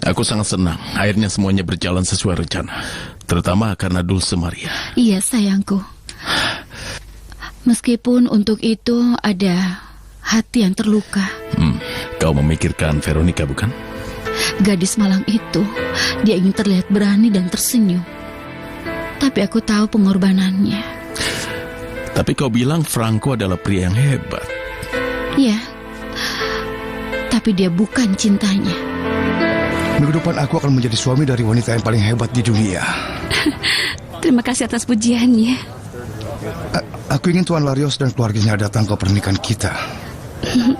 Aku sangat senang akhirnya semuanya berjalan sesuai rencana. Terutama karena Dulce Maria. Iya sayangku. Meskipun untuk itu ada hati yang terluka. Kau memikirkan Veronica bukan? Gadis malang itu, dia ingin terlihat berani dan tersenyum. Tapi aku tahu pengorbanannya. Tapi kau bilang Franco adalah pria yang hebat. Ya, tapi dia bukan cintanya. Minggu depan aku akan menjadi suami dari wanita yang paling hebat di dunia. Terima kasih atas pujiannya. Aku ingin Tuan Larios dan keluarganya datang ke pernikahan kita.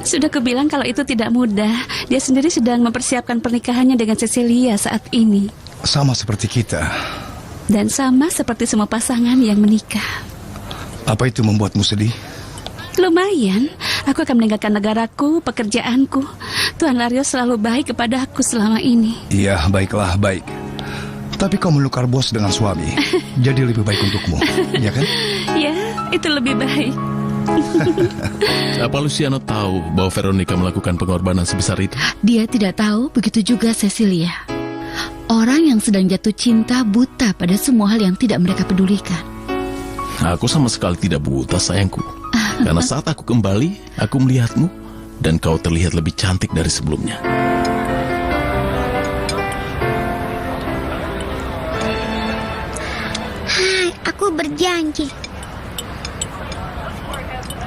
Sudah kubilang kalau itu tidak mudah. Dia sendiri sedang mempersiapkan pernikahannya dengan Cecilia saat ini. Sama seperti kita. Dan sama seperti semua pasangan yang menikah. Apa itu membuatmu sedih? Lumayan. Aku akan meninggalkan negaraku, pekerjaanku. Tuan Larios selalu baik kepada aku selama ini. Iya, baiklah, baik. Tapi kau menukar bos dengan suami. Jadi lebih baik untukmu, ya kan? Ya, itu lebih baik. Apa Luciano tahu bahwa Veronica melakukan pengorbanan sebesar itu? Dia tidak tahu, begitu juga Cecilia. Orang yang sedang jatuh cinta buta pada semua hal yang tidak mereka pedulikan. Aku sama sekali tidak buta sayangku. Karena saat aku kembali, aku melihatmu dan kau terlihat lebih cantik dari sebelumnya. Hai, aku berjanji.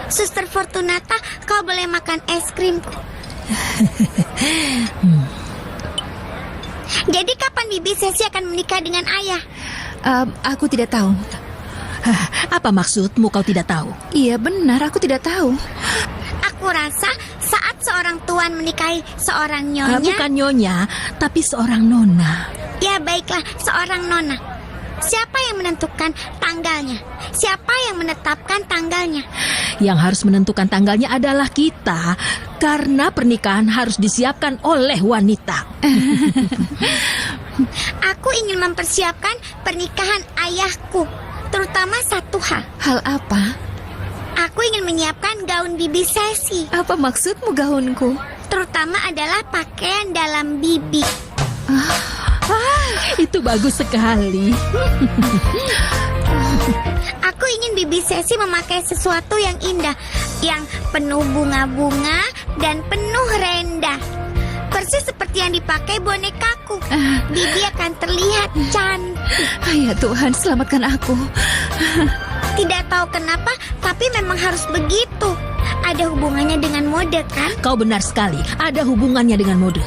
Suster Fortunata, kau boleh makan es krimku. Jadi kapan Bibi Sesi akan menikah dengan ayah? Aku tidak tahu. Apa maksudmu kau tidak tahu? Iya benar, aku tidak tahu. Aku rasa saat seorang tuan menikahi seorang nyonya. Bukan nyonya, tapi seorang nona. Ya baiklah, seorang nona. Siapa yang menentukan tanggalnya? Siapa yang menetapkan tanggalnya? Yang harus menentukan tanggalnya adalah kita. Karena pernikahan harus disiapkan oleh wanita. Aku ingin mempersiapkan pernikahan ayahku. Terutama satu hal. Hal apa? Aku ingin menyiapkan gaun Bibi Sesi. Apa maksudmu gaunku? Terutama adalah pakaian dalam Bibi. Itu bagus sekali. Aku ingin Bibi Sesi memakai sesuatu yang indah, yang penuh bunga-bunga dan penuh rendah. Persis seperti yang dipakai bonekaku. Bibi akan terlihat cantik. Ya Tuhan, selamatkan aku. Tidak tahu kenapa, tapi memang harus begitu. Ada hubungannya dengan mode, kan? Kau benar sekali, ada hubungannya dengan mode.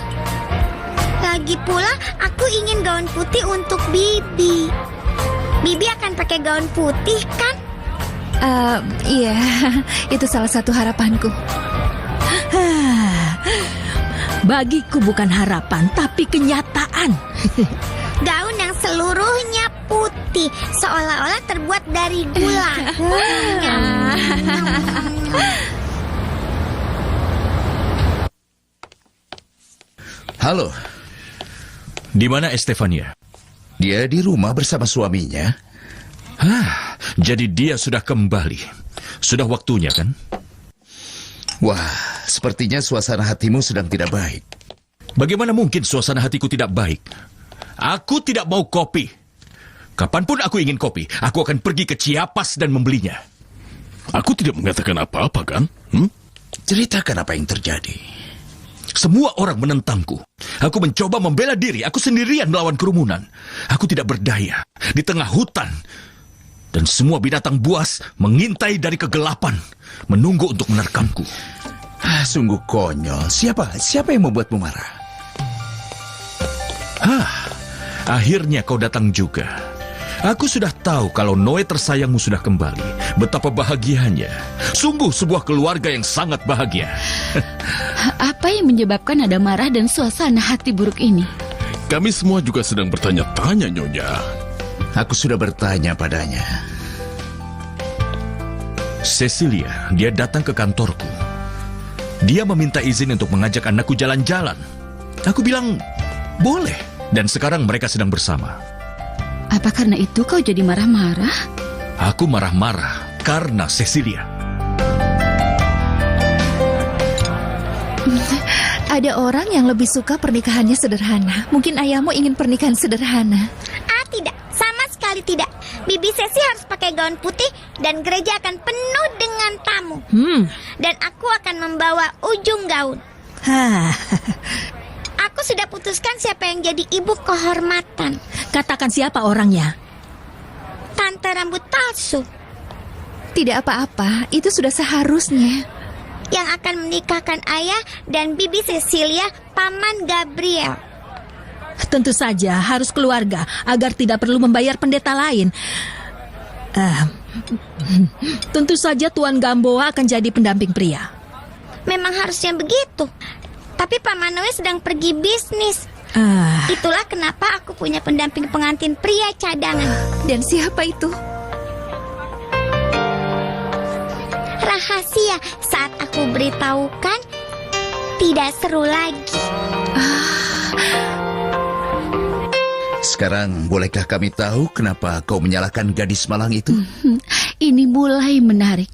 Lagi pula, aku ingin gaun putih untuk Bibi. Bibi akan pakai gaun putih, kan? Iya, itu salah satu harapanku. Bagiku bukan harapan, tapi kenyataan. Gaun yang seluruhnya putih, seolah-olah terbuat dari gula. Halo. Di mana Estefania? Dia di rumah bersama suaminya. Jadi dia sudah kembali. Sudah waktunya kan? Wah, sepertinya suasana hatimu sedang tidak baik. Bagaimana mungkin suasana hatiku tidak baik? Aku tidak mau kopi. Kapanpun aku ingin kopi, aku akan pergi ke Chiapas dan membelinya. Aku tidak mengatakan apa-apa kan? Ceritakan apa yang terjadi. Semua orang menentangku. Aku mencoba membela diri. Aku sendirian melawan kerumunan. Aku tidak berdaya. Di tengah hutan. Dan semua binatang buas mengintai dari kegelapan. Menunggu untuk menerkamku. Sungguh konyol. Siapa yang membuatmu marah? Akhirnya kau datang juga. Aku sudah tahu kalau Noe tersayangmu sudah kembali. Betapa bahagianya. Sungguh sebuah keluarga yang sangat bahagia. Apa yang menyebabkan ada marah dan suasana hati buruk ini? Kami semua juga sedang bertanya-tanya, Nyonya. Aku sudah bertanya padanya. Cecilia, dia datang ke kantorku. Dia meminta izin untuk mengajak anakku jalan-jalan. Aku bilang, boleh. Dan sekarang mereka sedang bersama. Apa karena itu kau jadi marah-marah? Aku marah-marah karena Cecilia. Ada orang yang lebih suka pernikahannya sederhana. Mungkin ayahmu ingin pernikahan sederhana. Tidak, sama sekali tidak. Bibi Sesi harus pakai gaun putih dan gereja akan penuh dengan tamu. Dan aku akan membawa ujung gaun. Aku sudah putuskan siapa yang jadi ibu kehormatan. Katakan siapa orangnya. Tante rambut palsu Tidak apa-apa, itu sudah seharusnya. yang akan menikahkan ayah dan Bibi Cecilia, Paman Gabriel. Tentu saja harus keluarga agar tidak perlu membayar pendeta lain. Tentu saja Tuan Gamboa akan jadi pendamping pria. Memang harusnya begitu. Tapi Paman Noe sedang pergi bisnis. Itulah kenapa aku punya pendamping pengantin pria cadangan. Dan siapa itu? Rahasia, saat aku beritahukan tidak seru lagi. Sekarang, bolehkah kami tahu kenapa kau menyalahkan gadis malang itu? Ini mulai menarik.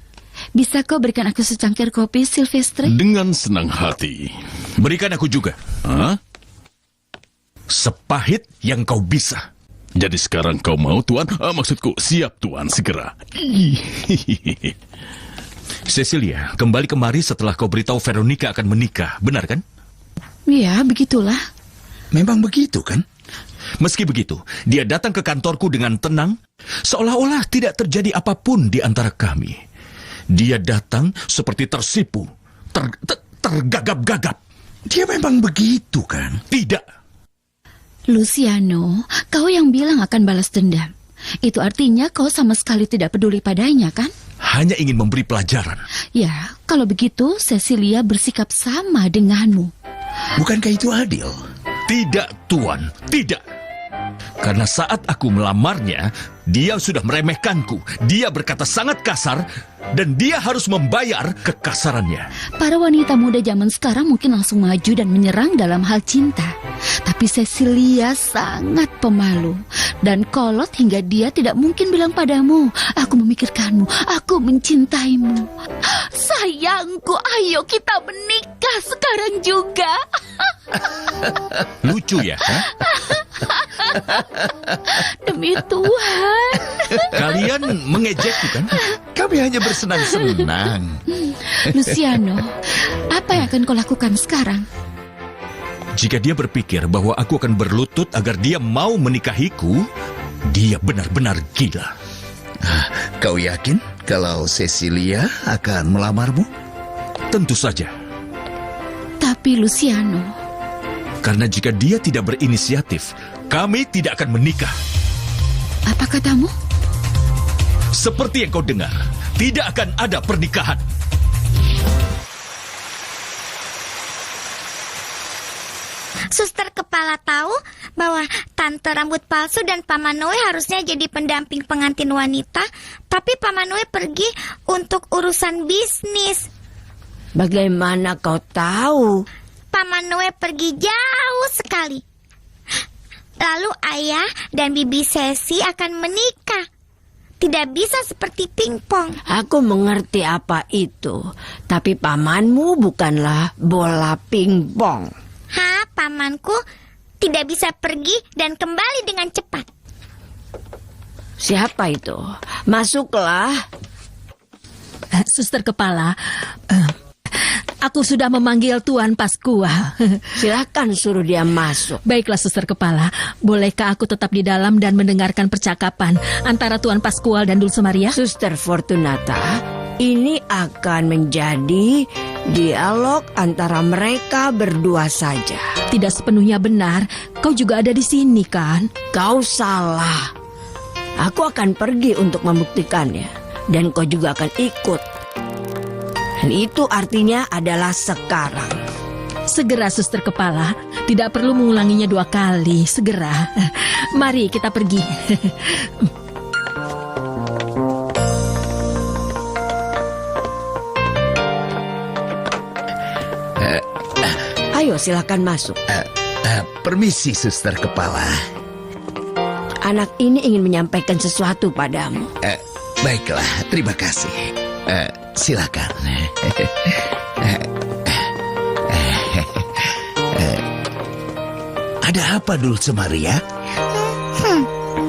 Bisa kau berikan aku secangkir kopi, Silvestre? Dengan senang hati. Berikan aku juga. Hah? Sepahit yang kau bisa. Jadi sekarang kau mau, Tuan? Maksudku, siap, Tuan, segera. Cecilia, kembali kemari setelah kau beritahu Veronica akan menikah, benar kan? Ya, begitulah. Memang begitu kan? Meski begitu, dia datang ke kantorku dengan tenang, seolah-olah tidak terjadi apapun di antara kami. Dia datang seperti tersipu, tergagap-gagap. Dia memang begitu kan? Tidak. Luciano, kau yang bilang akan balas dendam. Itu artinya kau sama sekali tidak peduli padanya, kan? Hanya ingin memberi pelajaran. Ya, kalau begitu Cecilia bersikap sama denganmu. Bukankah itu adil? Tidak, Tuan, tidak. Karena saat aku melamarnya, dia sudah meremehkanku. Dia berkata sangat kasar, dan dia harus membayar kekasarannya. Para wanita muda zaman sekarang mungkin langsung maju dan menyerang dalam hal cinta. Tapi Cecilia sangat pemalu dan kolot hingga dia tidak mungkin bilang padamu, "Aku memikirkanmu, aku mencintaimu." Sayangku, ayo kita menikah sekarang juga. Lucu ya? Ha? Demi Tuhan. Kalian mengejekku kan? Kami hanya bersenang-senang. Luciano, apa yang akan kau lakukan sekarang? Jika dia berpikir bahwa aku akan berlutut agar dia mau menikahiku, dia benar-benar gila. Kau yakin kalau Cecilia akan melamarmu? Tentu saja. Tapi Luciano, Karena jika dia tidak berinisiatif, kami tidak akan menikah. apa katamu? Seperti yang kau dengar, tidak akan ada pernikahan. Suster kepala tahu bahwa Tante rambut palsu dan Paman Noe harusnya jadi pendamping pengantin wanita, tapi Paman Noe pergi untuk urusan bisnis. Bagaimana kau tahu? Paman Noe pergi jauh sekali. Lalu ayah dan Bibi Sesi akan menikah. Tidak bisa seperti pingpong. Aku mengerti apa itu, tapi pamanmu bukanlah bola pingpong. Pamanku tidak bisa pergi dan kembali dengan cepat. Siapa itu? Masuklah. Suster kepala, aku sudah memanggil Tuan Pascual. Silakan suruh dia masuk. Baiklah, Suster kepala, bolehkah aku tetap di dalam dan mendengarkan percakapan antara Tuan Pascual dan Dulce Maria? Suster Fortunata, ini akan menjadi dialog antara mereka berdua saja. Tidak sepenuhnya benar, kau juga ada di sini kan? Kau salah. Aku akan pergi untuk membuktikannya, dan kau juga akan ikut. Dan itu artinya adalah sekarang. Segera, Suster kepala, tidak perlu mengulanginya 2 kali, segera. Mari kita pergi. Ayo silakan masuk. Permisi, suster kepala. Anak ini ingin menyampaikan sesuatu padamu. Baiklah, terima kasih. Ada apa, Dulce Maria?